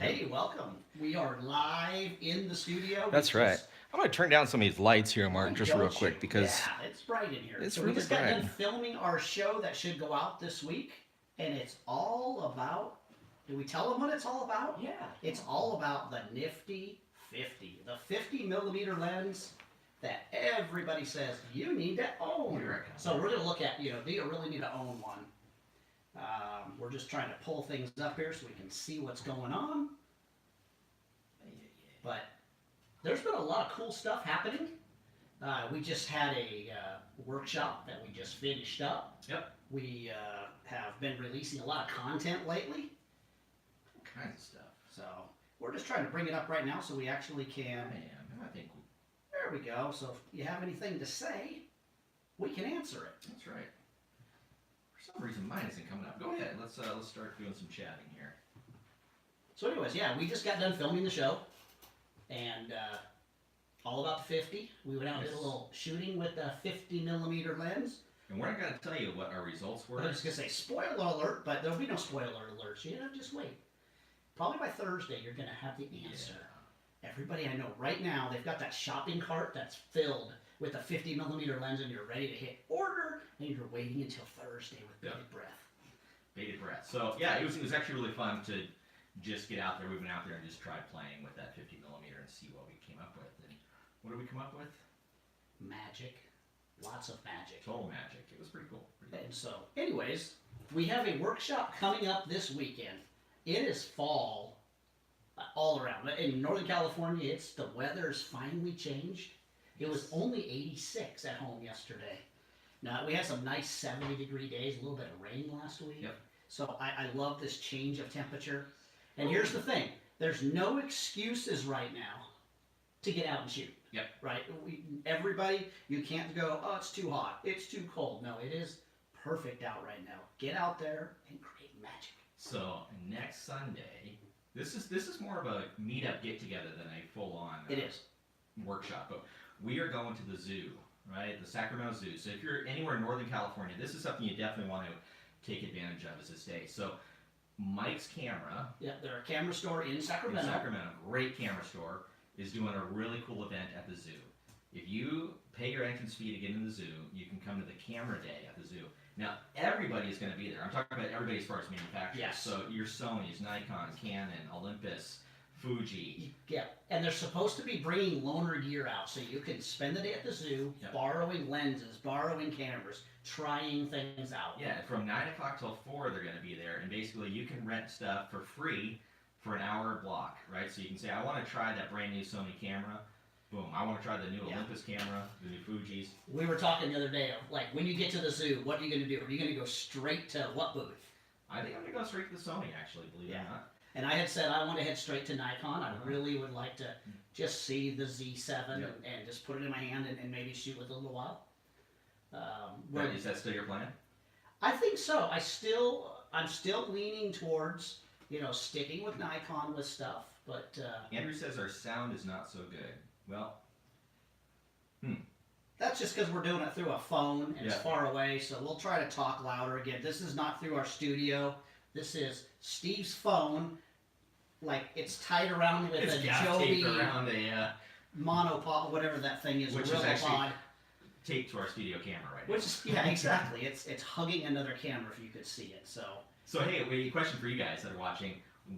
Hey, welcome. We are live in the studio. That's right. I'm going to turn down some of these lights here, Why Mark, just real don't you? quick because Yeah, it's bright in here. it's So we really just got bright. done filming our show that should go out this week, and it's all about. Do we tell them what it's all about? Yeah. It's all about the nifty 50, the 50 millimeter lens that everybody says you need to own. So we're going to look at, do you really need to own one? We're just trying to pull things up here so we can see what's going on. But there's been a lot of cool stuff happening. We just had a workshop that we just finished up. Yep. We have been releasing a lot of content lately. All kinds of stuff. So we're just trying to bring it up right now so we actually can. Man, I think There we go. So if you have anything to say, we can answer it. that's right. For some reason, mine isn't coming up. Go ahead. Let's start doing some chatting here. So anyways, yeah, we just got done filming the show. And all about the 50. We went out and did a little shooting with the 50 millimeter lens. And we're not going to tell you what our results were. I was just going to say spoiler alert, but there'll be no spoiler alerts. Just wait. Probably by Thursday, you're going to have the answer. Yeah. Everybody I know right now, they've got that shopping cart that's filled with a 50 millimeter lens, and you're ready to hit order, and you're waiting until Thursday with bated breath. Bated breath. So, yeah, it was actually really fun to just get out there. We went out there and just tried playing with that 50 millimeter and see what we came up with. And what did we come up with? Magic. Lots of magic. Total magic. It was pretty cool. And so, anyways, we have a workshop coming up this weekend. It is fall all around. In Northern California, the weather's finally changed. It was only 86 at home yesterday. Now, we had some nice 70-degree days, a little bit of rain last week. Yep. So I love this change of temperature. And here's the thing. There's no excuses right now to get out and shoot. Yep. Right? Everybody, you can't go, oh, it's too hot. It's too cold. No, it is perfect out right now. Get out there and create magic. So, next Sunday, this is more of a meet-up get-together than a full-on It is. workshop. But we are going to the zoo, right? The Sacramento Zoo. So if you're anywhere in Northern California, this is something you definitely want to take advantage of as this day. So Mike's Camera. Yeah, they're a camera store in Sacramento. Great camera store, is doing a really cool event at the zoo. If you pay your entrance fee to get in the zoo, you can come to the camera day at the zoo. Now, everybody is going to be there. I'm talking about everybody as far as manufacturers. Yes. So your Sony's, Nikon's, Canon, Olympus, Fuji. Yeah, and they're supposed to be bringing loaner gear out so you can spend the day at the zoo, Yep. borrowing lenses, borrowing cameras, trying things out. Yeah, from 9 o'clock till 4 they're going to be there, and basically you can rent stuff for free for an hour block, right? So you can say, I want to try that brand new Sony camera. Boom, I want to try the new Olympus camera, the new Fuji's. We were talking the other day of, like, when you get to the zoo, what are you going to do? Are you going to go straight to what booth? I think I'm going to go straight to the Sony, actually, believe it or not. And I had said I want to head straight to Nikon. I really would like to just see the Z7 and just put it in my hand and maybe shoot with it a little while. Is that still your plan? I think so. I'm still leaning towards, sticking with Nikon with stuff, but Andrew says our sound is not so good. Well, that's just because we're doing it through a phone and it's far away, so we'll try to talk louder again. This is not through our studio. This is Steve's phone, like it's tied around with a Joby around a monopod, whatever that thing is, which a is actually pod. Taped to our studio camera right now. Which is, yeah, exactly. It's hugging another camera if you could see it. So hey, wait, a question for you guys that are watching: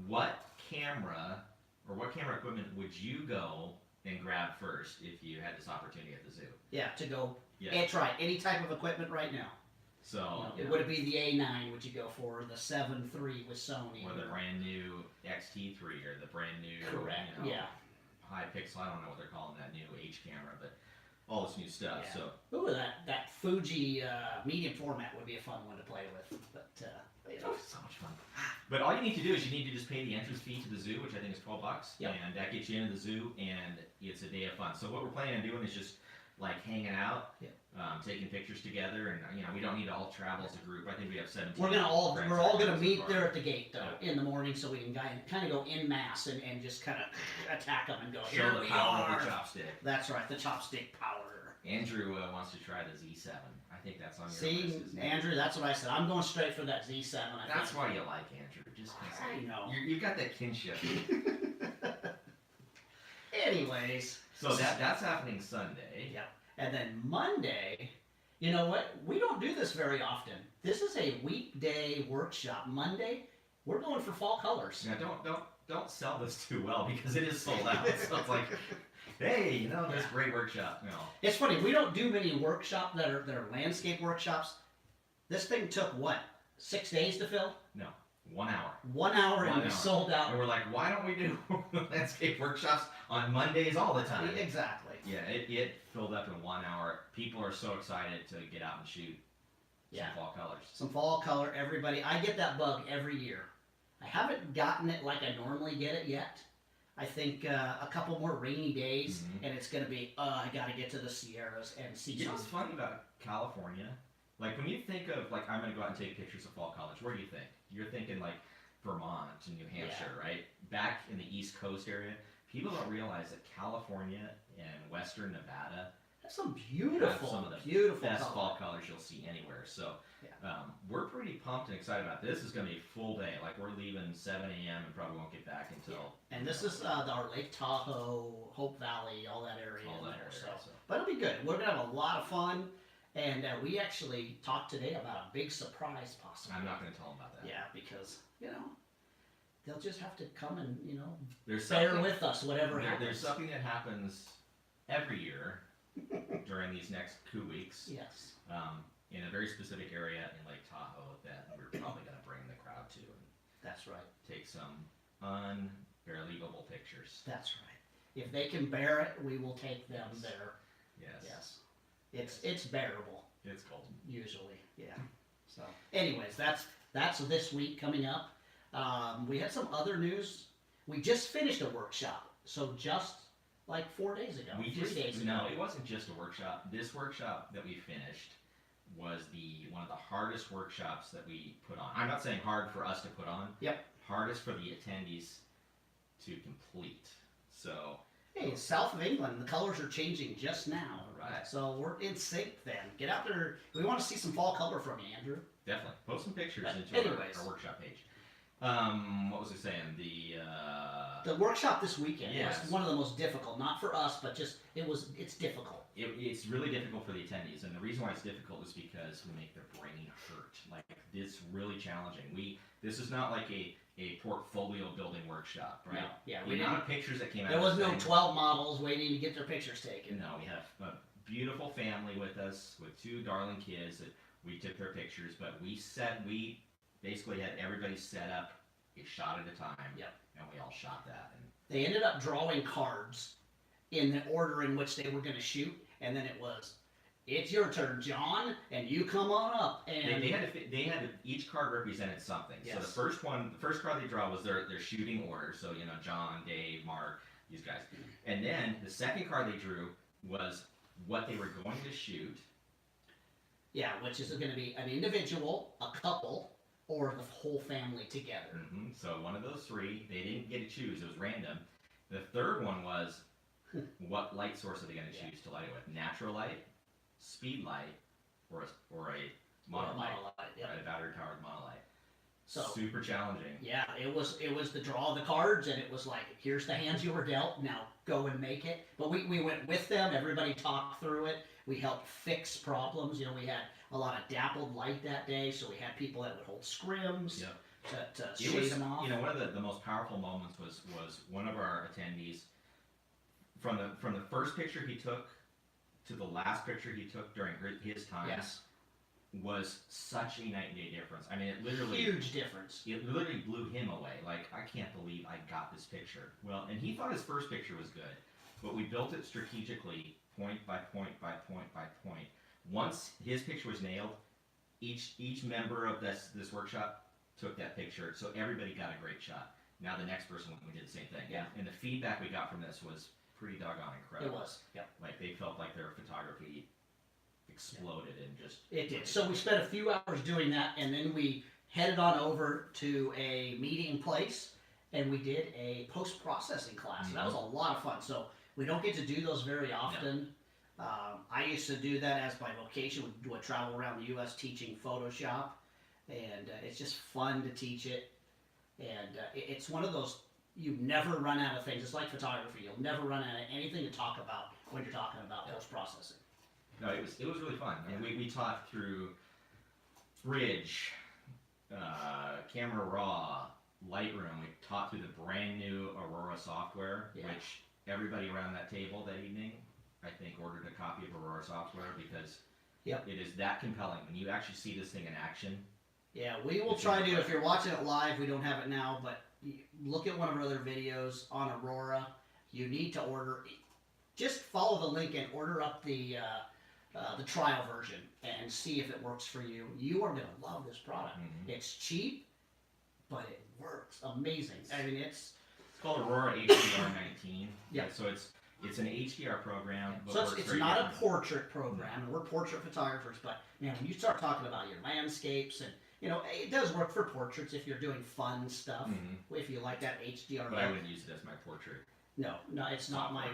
what camera or what camera equipment would you go and grab first if you had this opportunity at the zoo? Yeah, to go. Yeah. Try any type of equipment right now. So would it be the A9? Would you go for the 7 III with Sony? Or the brand new XT3 or the brand new high pixel? I don't know what they're calling that new H camera, but all this new stuff. Yeah. So ooh, that Fuji medium format would be a fun one to play with. But so much fun. But all you need to do is you need to just pay the entrance fee to the zoo, which I think is $12, and that gets you into the zoo, and it's a day of fun. So what we're planning on doing is just like hanging out, taking pictures together, and we don't need to all travel as a group. I think we have 17. We're all gonna meet there at the gate though in the morning, so we can kind of go en masse and just kind of attack them and go. Show the power of the chopstick. That's right, the chopstick power. Andrew wants to try the Z7. I think that's on your See, list. Isn't it? Andrew, that's what I said. I'm going straight for that Z7. That's think. why you like Andrew. Just because I know. you've got that kinship. Anyways. So that's happening Sunday. Yep. And then Monday, you know what? We don't do this very often. This is a weekday workshop. Monday, we're going for fall colors. Now don't sell this too well because it is sold out. So it's like, hey, you know, this great workshop. No. It's funny, we don't do many workshops that are landscape workshops. This thing took what? 6 days to fill? No. 1 hour. 1 hour and we hour. sold out. And we're like, why don't we do landscape workshops on Mondays all the time? Exactly. Yeah, it filled up in 1 hour. People are so excited to get out and shoot some fall colors. Some fall color, everybody. I get that bug every year. I haven't gotten it like I normally get it yet. I think a couple more rainy days, and it's going to be, I got to get to the Sierras and see You know some. what's funny about California? Like, when you think of, like, I'm going to go out and take pictures of fall colors, where do you think? You're thinking, like, Vermont and New Hampshire, right? Back in the East Coast area, people don't realize that California and Western Nevada That's some have beautiful, some of the beautiful best color. fall colors you'll see anywhere. So we're pretty pumped and excited about this. This is going to be a full day. Like, we're leaving 7 a.m. and probably won't get back until... And this is our Lake Tahoe, Hope Valley, all that area All in that there. area, So. But it'll be good. We're going to have a lot of fun. And we actually talked today about a big surprise possibly. I'm not going to tell them about that. Yeah, because, you know, they'll just have to come and, you know, There's bear something- with us, whatever happens. There's something that happens every year during these next 2 weeks Yes. in a very specific area in Lake Tahoe that we're probably going to bring the crowd to and That's right. take some unbelievable pictures. That's right. If they can bear it, we will take them Yes. there. Yes. Yes. It's bearable, It's cold. usually. Yeah. So, anyways, that's this week coming up. We had some other news. We just finished a workshop. So just like 4 days ago, 3 days ago. No, it wasn't just a workshop. This workshop that we finished was one of the hardest workshops that we put on. I'm not saying hard for us to put on. Yep. Hardest for the attendees to complete. So Hey, it's south of England. The colors are changing just now. Right. So we're in sync then. Get out there. We want to see some fall color from you, Andrew. definitely post some pictures But into anyways. our workshop page. What was I saying? The workshop this weekend Yes. was one of the most difficult. Not for us, but just it's difficult. It's really difficult for the attendees, and the reason why it's difficult is because we make their brain hurt. Like, it's really challenging. This is not like a portfolio building workshop, right? No, yeah, The amount of pictures that came out. There of was this no thing- 12 models waiting to get their pictures taken. No, we have a beautiful family with us with 2 darling kids that we took their pictures, but we basically had everybody set up a shot at a time. Yep. And we all shot that. And They ended up drawing cards in the order in which they were going to shoot, and then it was, it's your turn, John, and you come on up. And they had to, each card represented something. So Yes. the first card they draw was their shooting order. So, you know, John, Dave, Mark, these guys. And then the second card they drew was what they were going to shoot. yeah, which is going to be an individual, a couple, or the whole family together. So one of those 3, they didn't get to choose. It was random. The third one was what light source are they going to choose to light it with? Natural light, speed light, or a monolight, Yeah. right? A battery-powered monolight. So Super challenging. yeah, it was the draw of the cards, and it was like, here's the hands you were dealt. Now go and make it. But we went with them. Everybody talked through it. We helped fix problems. You know, we had a lot of dappled light that day, so we had people that would hold scrims Yep. to It shade was, them off. you know, one of the most powerful moments was one of our attendees from the first picture he took to the last picture he took during his time Yes, was such a night and day difference. I mean, it literally huge difference. It literally blew him away. Like, I can't believe I got this picture. Well, and he thought his first picture was good, but we built it strategically, point by point by point by point. Once his picture was nailed, each member of this workshop took that picture, so everybody got a great shot. Now the next person, we did the same thing. Yeah. And the feedback we got from this was pretty doggone incredible. It was. Yep. Like, they felt like their photography exploded and just... It did. So we spent a few hours doing that, and then we headed on over to a meeting place, and we did a post-processing class. That was a lot of fun. So we don't get to do those very often. I used to do that as my vocation. Would travel around the U.S. teaching Photoshop, and it's just fun to teach it. And it's one of those, you never run out of things. It's like photography. You'll never run out of anything to talk about when you're talking about post-processing. No, it was really fun. I mean, we taught through Bridge, Camera Raw, Lightroom. We taught through the brand new Aurora software, which everybody around that table that evening, I think, ordered a copy of Aurora software because it is that compelling. When you actually see this thing in action. Yeah, we will try to, if you're watching it live, we don't have it now, but look at one of our other videos on Aurora. You need to order, just follow the link and order up the trial version and see if it works for you. You are going to love this product. It's cheap, but it works amazing. I mean, it's called Aurora HDR 19. Yeah. So it's an HDR program. But so it's not a portrait program, and we're portrait photographers. But man, when you start talking about your landscapes and it does work for portraits if you're doing fun stuff. If you like that HDR. But I wouldn't use it as my portrait. No, it's not my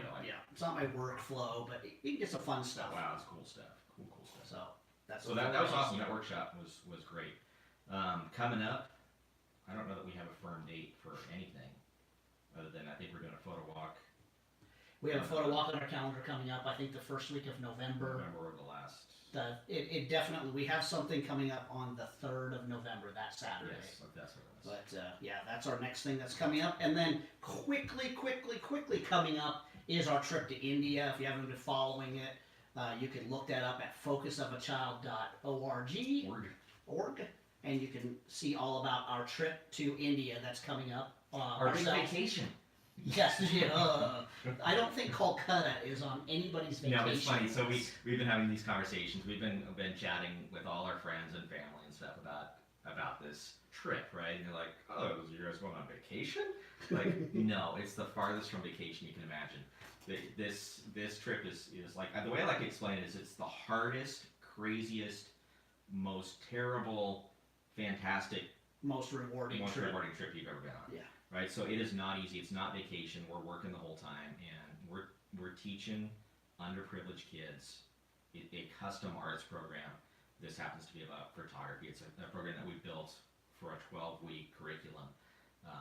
it's not my workflow, but you can get some fun stuff. Wow, it's cool stuff. Cool stuff. So that was awesome. That workshop was great. Coming up, I don't know that we have a firm date for anything, other than I think we're doing a photo walk. We have a photo walk on our calendar coming up. I think the first week of November. Or the last. It definitely, we have something coming up on the 3rd of November, that Saturday. Yes, that's what it was. But yeah, that's our next thing that's coming up. And then quickly coming up is our trip to India. If you haven't been following it, you can look that up at focusofachild.org. And you can see all about our trip to India that's coming up. Our big vacation. Yes, I don't think Kolkata is on anybody's vacation. No, it's funny. So we've been having these conversations. We've been chatting with all our friends and family and stuff about this trip, right? And you're like, oh, you guys going on vacation? Like, no, it's the farthest from vacation you can imagine. This trip is like, the way I like to explain it is it's the hardest, craziest, most terrible, fantastic, most rewarding trip you've ever been on. Yeah. Right, so it is not easy. It's not vacation. We're working the whole time, and we're teaching underprivileged kids a custom arts program. This happens to be about photography. It's a program that we built for a 12-week curriculum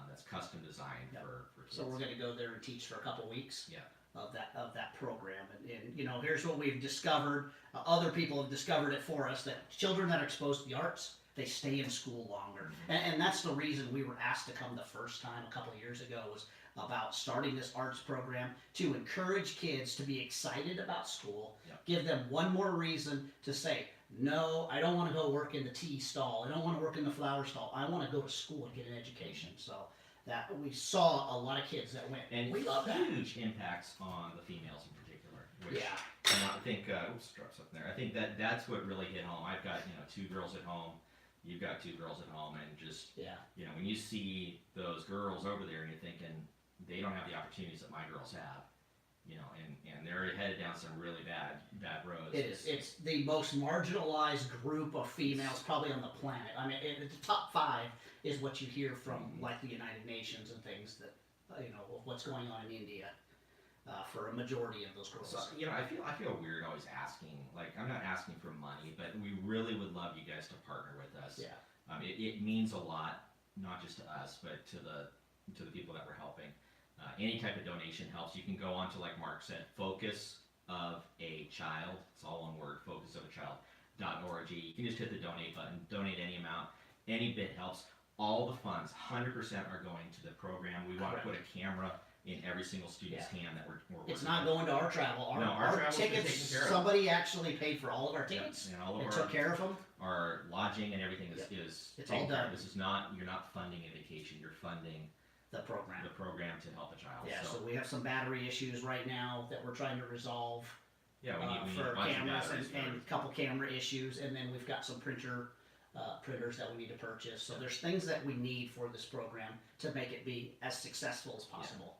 that's custom designed for kids. So we're going to go there and teach for a couple weeks. Yeah. Of that program, and here's what we've discovered. Other people have discovered it for us, that children that are exposed to the arts, they stay in school longer. And that's the reason we were asked to come the first time a couple of years ago, was about starting this arts program to encourage kids to be excited about school, give them one more reason to say, no, I don't want to go work in the tea stall, I don't want to work in the flower stall, I want to go to school and get an education. So that we saw a lot of kids that went, and we love that. Huge impacts on the females in particular. Which I think, oops, drop something there. I think that's what really hit home. I've got 2 girls at home. You've got 2 girls at home, and just when you see those girls over there, and you're thinking they don't have the opportunities that my girls have, and they're headed down some really bad roads. It's the most marginalized group of females probably on the planet. I mean, the top 5 is what you hear from like the United Nations and things, that what's going on in India for a majority of those girls. So, I feel weird always asking. Like, I'm not asking for money, but we really would love you guys to partner with us. Yeah. It means a lot, not just to us, but to the people that we're helping. Any type of donation helps. You can go on to, like Mark said, Focus of a Child. It's all one word, focusofachild.org. You can just hit the donate button, donate any amount. Any bit helps. All the funds, 100% are going to the program. We want to put a camera in every single student's hand that we're working It's not going to our travel. Our tickets, somebody actually paid for all of our tickets. And all of and took care of them. Our lodging and everything is it's all done. This is not, you're not funding a vacation, you're funding the program to help a child. Yeah, so we have some battery issues right now that we're trying to resolve. Yeah, we need for cameras and a couple camera issues, and then we've got some printers that we need to purchase. So there's things that we need for this program to make it be as successful as possible.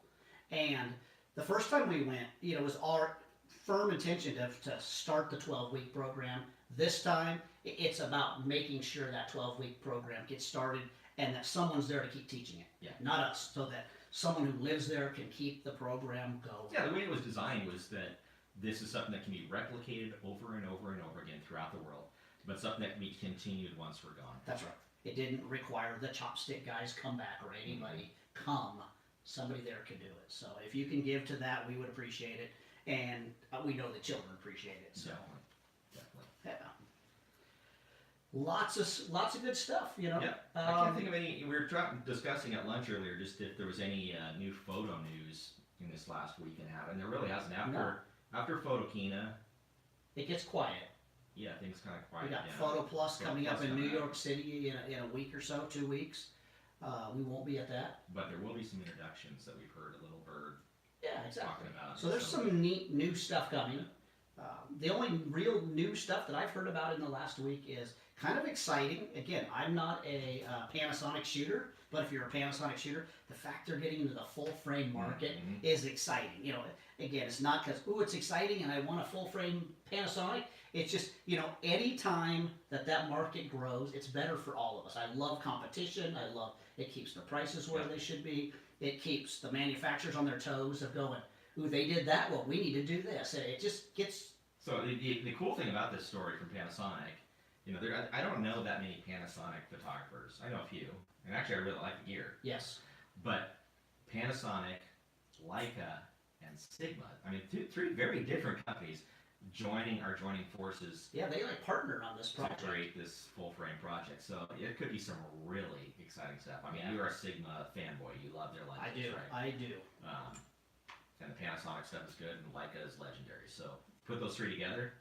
And the first time we went, it was our firm intention to start the 12-week program. This time, it's about making sure that 12-week program gets started and that someone's there to keep teaching it. Yeah. Not us, so that someone who lives there can keep the program going. Yeah, the way it was designed was that this is something that can be replicated over and over and over again throughout the world, but something that can be continued once we're gone. That's right. It didn't require the chopstick guys come back or anybody come. Somebody there could do it. So if you can give to that, we would appreciate it. And we know the children appreciate it. So Definitely. yeah. Lots of good stuff, you know. Yep. I can't think of any. We were discussing at lunch earlier just if there was any new photo news in this last week and a half, and there really hasn't. After Photokina, it gets quiet. Yeah, things kind of We quiet got down. Photo Plus coming up in New coming York up. City in a week or so, 2 weeks. We won't be at that. But there will be some introductions that we've heard a little bird Yeah, exactly. talking about. So there's some neat new stuff coming. The only real new stuff that I've heard about in the last week is kind of exciting. Again, I'm not a Panasonic shooter, but if you're a Panasonic shooter, the fact they're getting into the full frame market is exciting. You know, again, it's not because, ooh, it's exciting and I want a full frame Panasonic. It's just, you know, any time that market grows, it's better for all of us. I love competition. I love, it keeps the prices where they should be. It keeps the manufacturers on their toes of going, ooh, they did that, well, we need to do this. And it just gets... So the cool thing about this story from Panasonic, you know, I don't know that many Panasonic photographers. I know a few, and actually I really like the gear. Yes. But Panasonic, Leica, and Sigma, I mean, three very different companies are joining forces. Yeah, they like partnered on this project. To create this full frame project. So it could be some really exciting stuff. I mean, Yeah. you're a Sigma fanboy. You love their lenses, I do. right? I do. And the Panasonic stuff is good, and Leica is legendary. So put those three together,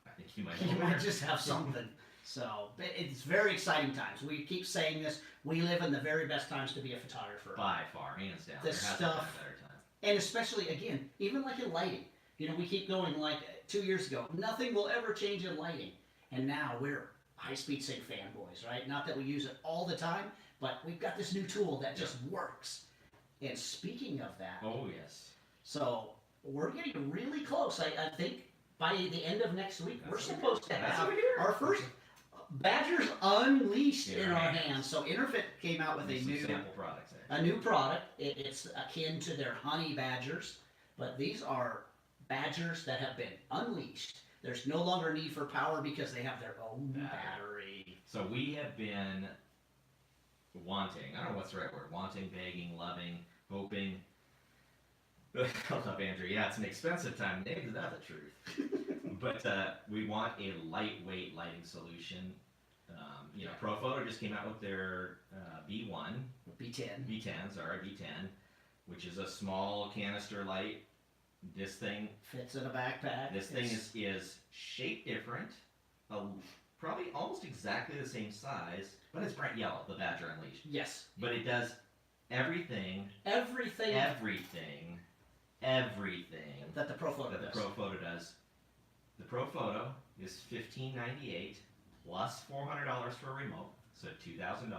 I think you might. You might just have something. So it's very exciting times. We keep saying this. We live in the very best times to be a photographer. By far, hands down. The There hasn't stuff- been a better time. And especially, again, even like in lighting. You know, we keep going like 2 years ago, nothing will ever change in lighting. And now we're high-speed sync fanboys, right? Not that we use it all the time, but we've got this new tool that just works. And speaking of that, Oh yes. so we're getting really close. I think by the end of next week, we're That's what supposed to That's have what we hear. our first Badgers Unleashed In in our our hands. hands. So Interfit came out with There's a some new sample products there. a new product. It's akin to their honey badgers, but these are badgers that have been unleashed. There's no longer need for power because they have their own battery. So we have been wanting, I don't know what's the right word, wanting, begging, loving, hoping. Hold up, Andrew. Yeah, it's an expensive time. Isn't that the truth? But we want a lightweight lighting solution. You know, ProPhoto just came out with their B1, B10. B10, sorry, B10, which is a small canister light. This thing Fits in a backpack. This thing is shaped different, probably almost exactly the same size, but it's bright yellow, the Badger Unleashed. Yes. But it does everything Everything that the ProPhoto that the does. ProPhoto does. The ProPhoto is $15.98 plus $400 for a remote, so $2,000.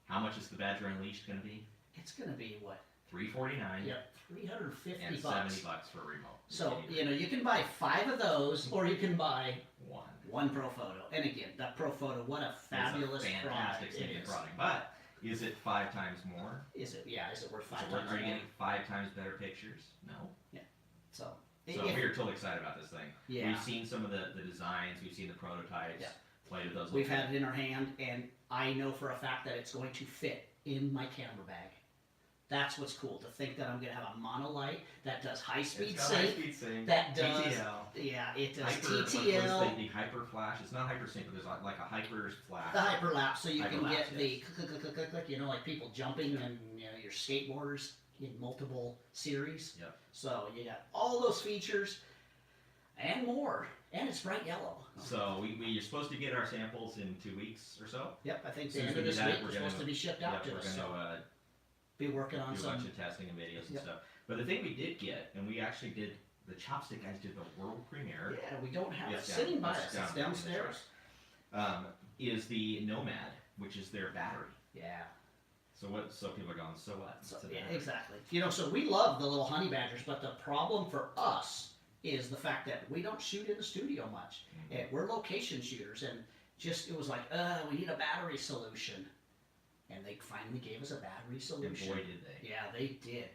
How much is the Badger Unleashed going to be? It's going to be what? $349 Yep, 350 and bucks. $70 for a remote. So, you know, you can buy 5 of those, or you can buy one. one ProPhoto. And again, that ProPhoto, what a fabulous it's a fantastic product it stinking is. product. But is it 5 times more? Is it? Yeah, is it worth 5 So times are you more? getting 5 times better pictures? No. So, So if- we are totally excited about this thing. yeah. We've seen some of the designs, we've seen the prototypes, Yeah. played with those. We've had it in our hand, and I know for a fact that it's going to fit in my camera bag. That's what's cool, to think that I'm going to have a monolight that does high-speed It's got sync, high-speed sync, that does, TTL, yeah, it does hyper, what's TTL, the hyper flash? It's not hyper sync, but there's like a hyper flash. the hyperlapse, so you can Hyperlapse, get the yes. click, click, click, click, click, you know, like people jumping and, you know, your skateboarders in multiple series. Yep. So you got all those features and more, and it's bright yellow. So we're supposed to get our samples in 2 weeks or so. Yep, I think As the soon as end of we this do that, week we're we're gonna- supposed to be shipped Yep, out to we're us. going So to be working on do a some. bunch of testing and videos and Yep. stuff. But the thing we did get, and we actually did, the Chopstick guys did the world premiere. Yeah, we don't have it It's down- sitting by it's us. down It's in the downstairs. Is the Nomad, which is their battery. Yeah. So what? So people are going. So what? So, It's a yeah, battery. exactly. You know, so we love the little honey badgers, but the problem for us is the fact that we don't shoot in the studio much. Mhm. And we're location shooters, and just it was like, we need a battery solution, and they finally gave us a battery And solution. boy, did they. Yeah, they did.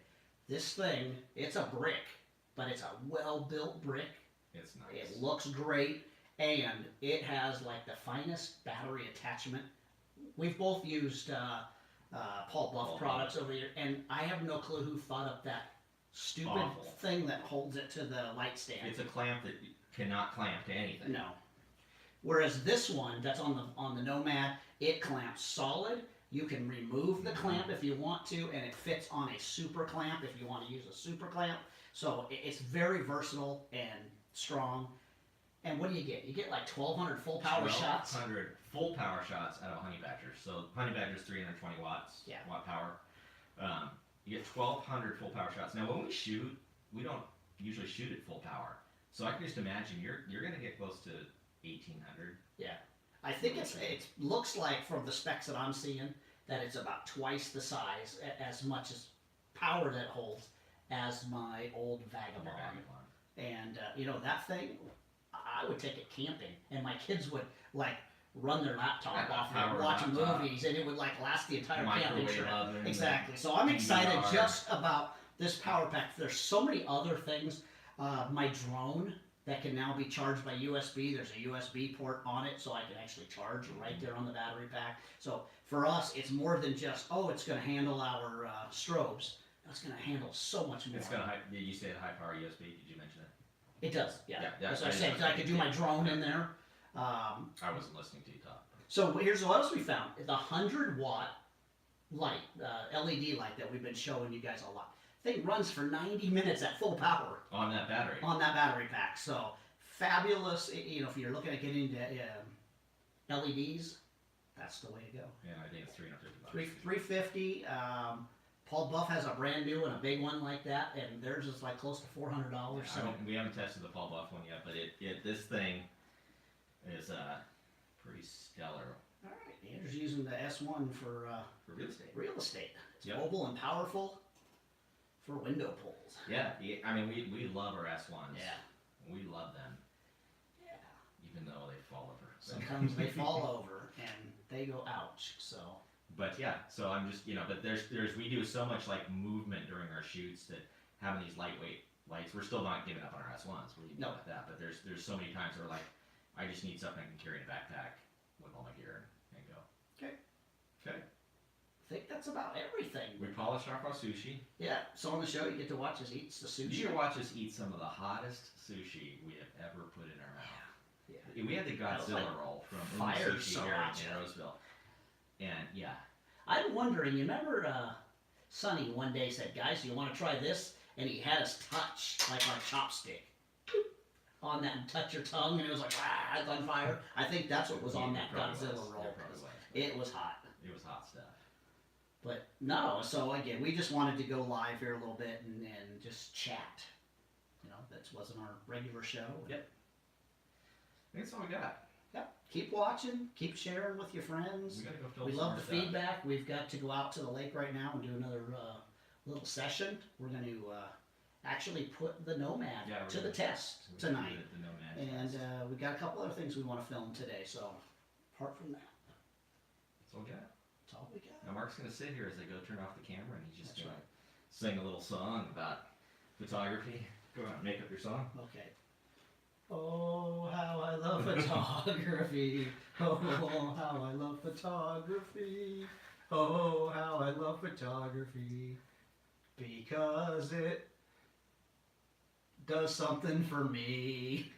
This thing, it's a brick, but it's a well-built brick. It's nice. It looks great, and it has like the finest battery attachment. We've both used Paul Buff products over here, and I have no clue who thought up that stupid Awful. thing that holds it to the light stand. It's a clamp that cannot clamp to anything. No. Whereas this one that's on the Nomad, it clamps solid. You can remove the clamp if you want to, and it fits on a super clamp if you want to use a super clamp. So it's very versatile and strong. And what do you get? You get like 1,200 full power shots. 1,200 full power shots out of a honey badger. So honey badger is 320 watts, watt power. You get 1,200 full power shots. Now when we shoot, we don't usually shoot at full power. So I can just imagine you're going to get close to 1,800. Yeah. I think it looks like from the specs that I'm seeing that it's about twice the size, as much as power that it holds as my old Vagabond. And you know, that thing, I would take it camping, and my kids would like run their laptop off and watch movies, and it would like last the entire camping trip. Exactly. So I'm excited just about this power pack. There's so many other things. My drone that can now be charged by USB. There's a USB port on it, so I can actually charge right there on the battery pack. So for us, it's more than just, oh, it's going to handle our strobes. It's going to handle so much more. It's going to. You said high power USB. Did you mention that? It does, yeah. As I I said, I could do my drone in there. I wasn't listening to you talk. So here's what else we found: the 100-watt light, LED light that we've been showing you guys a lot. Thing runs for 90 minutes at full power. On that battery. On that battery pack. So fabulous. You know, if you're looking at getting into LEDs, that's the way to go. Yeah, I think it's $350. $350. Paul Buff has a brand new and a big one like that, and theirs is like close to $400. Yeah, so we haven't tested the Paul Buff one yet, but this thing is pretty stellar. all right, here's using the S1 for real estate. real estate. It's mobile and powerful for window pulls. Yeah, I mean we love our S1s. Yeah. We love them. Yeah. Even though they fall over. Sometimes they fall over and they go ouch. So. But yeah, so I'm just but there's we do so much like movement during our shoots that having these lightweight lights. We're still not giving up on our S1s. We're even with that. But there's so many times where like I just need something I can carry in a backpack with all my gear and go. Okay. Okay. I think that's about everything. We polished off our sushi. Yeah, so on the show you get to watch us eat the sushi. You can watch us eat some of the hottest sushi we have ever put in our mouth. Yeah. We had the Godzilla roll from fire Sushi here in Roseville. And yeah. I'm wondering, you remember Sonny one day said, guys, you want to try this? And he had us touch like our chopstick on that and touch your tongue, and it was like, ah, it's on fire. I think that's what was on that Godzilla roll. It was hot. It was hot stuff. But no, so again, we just wanted to go live here a little bit and just chat. You know, that wasn't our regular show. Yep. I think that's all we got. Yep. Keep watching. Keep sharing with your friends. We gotta go fill We some love more the stuff. feedback. We've got to go out to the lake right now and do another little session. We're going to actually put the Nomad to the test tonight. The Nomad And test. we got a couple other things we want to film today. So apart from that, That's all we got. that's all we got. Now Mark's gonna sit here as I go turn off the camera, and he's just That's gonna sing a little song about photography. Go out and make up your song. Okay. Oh, how I love photography. Oh, how I love photography. Oh, how I love photography. Because it does something for me.